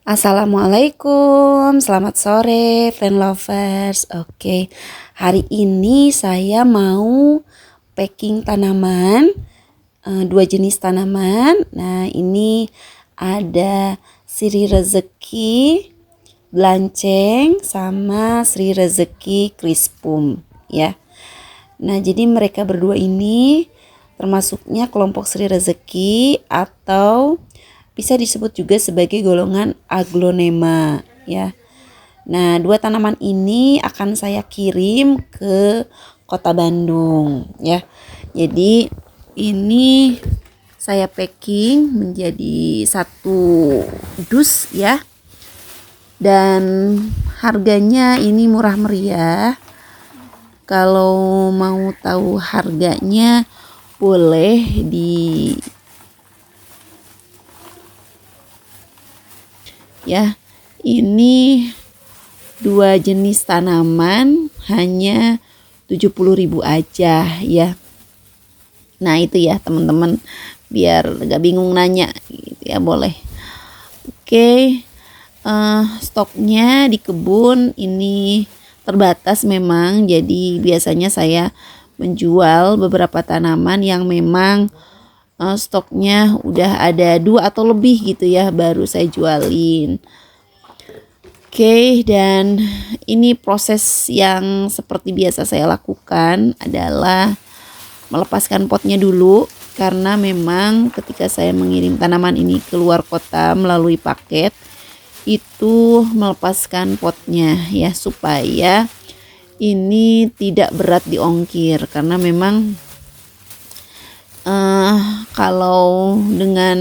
Assalamualaikum, selamat sore, friend lovers. Oke, hari ini saya mau packing tanaman, dua jenis tanaman. Nah, ini ada Sri Rezeki Blanceng sama Sri Rezeki Crispum, ya. Nah, jadi mereka berdua ini termasuknya kelompok Sri Rezeki atau bisa disebut juga sebagai golongan aglonema, ya. Nah, dua tanaman ini akan saya kirim ke Kota Bandung, ya. Jadi ini saya packing menjadi satu dus, ya. Dan harganya ini murah meriah. Kalau mau tahu harganya boleh ya, ini dua jenis tanaman hanya 70.000 aja, ya. Nah, itu ya teman-teman, biar gak bingung nanya gitu ya, boleh. Oke, stoknya di kebun ini terbatas memang, jadi biasanya saya menjual beberapa tanaman yang memang stoknya udah ada 2 atau lebih gitu ya, baru saya jualin. Oke, dan ini proses yang seperti biasa saya lakukan adalah melepaskan potnya dulu, karena memang ketika saya mengirim tanaman ini keluar kota melalui paket itu melepaskan potnya ya, supaya ini tidak berat di ongkir, karena memang kalau dengan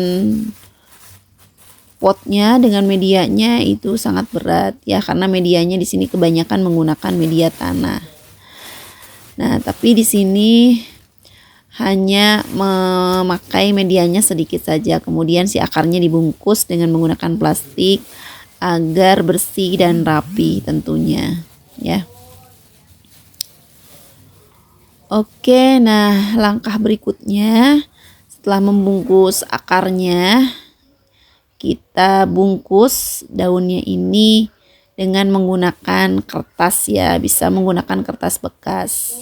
potnya, dengan medianya itu sangat berat ya, karena medianya di sini kebanyakan menggunakan media tanah. Nah, tapi di sini hanya memakai medianya sedikit saja, kemudian si akarnya dibungkus dengan menggunakan plastik agar bersih dan rapi tentunya, ya. Oke, nah langkah berikutnya setelah membungkus akarnya, kita bungkus daunnya ini dengan menggunakan kertas ya, bisa menggunakan kertas bekas.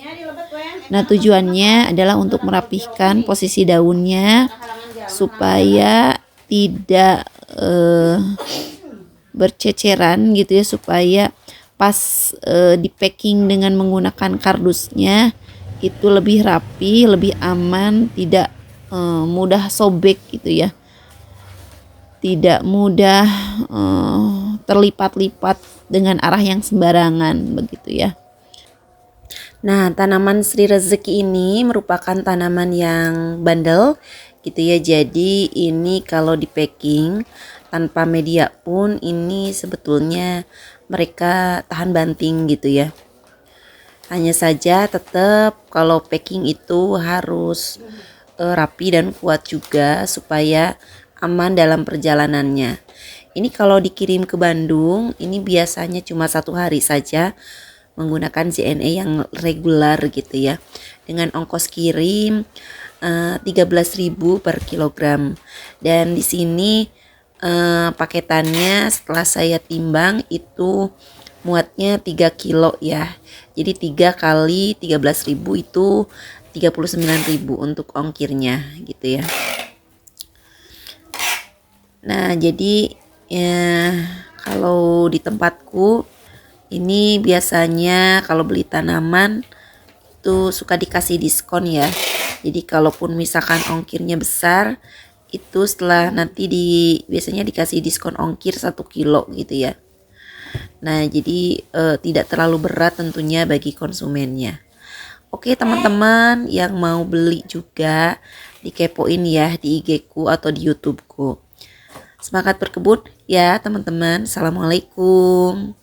Nah, tujuannya adalah untuk merapihkan posisi daunnya supaya tidak berceceran gitu ya, supaya pas di packing dengan menggunakan kardusnya itu lebih rapi, lebih aman, tidak mudah sobek gitu ya, tidak mudah terlipat-lipat dengan arah yang sembarangan begitu ya. Nah, tanaman Sri Rezeki ini merupakan tanaman yang bandel gitu ya, jadi ini kalau di packing tanpa media pun ini sebetulnya mereka tahan banting gitu ya. Hanya saja tetap kalau packing itu harus rapi dan kuat juga supaya aman dalam perjalanannya. Ini kalau dikirim ke Bandung, ini biasanya cuma 1 hari saja menggunakan JNE yang regular gitu ya. Dengan ongkos kirim 13.000 per kilogram. Dan di sini paketannya setelah saya timbang itu muatnya 3 kilo ya. Jadi 3 kali 13.000 itu 39.000 untuk ongkirnya gitu ya. Nah, jadi ya, kalau di tempatku ini biasanya kalau beli tanaman itu suka dikasih diskon ya. Jadi kalaupun misalkan ongkirnya besar, itu setelah nanti biasanya dikasih diskon ongkir 1 kilo gitu ya. Nah, jadi tidak terlalu berat tentunya bagi konsumennya. Oke teman-teman yang mau beli juga dikepoin ya di IG ku atau di YouTube ku. Semangat berkebun ya teman-teman. Assalamualaikum.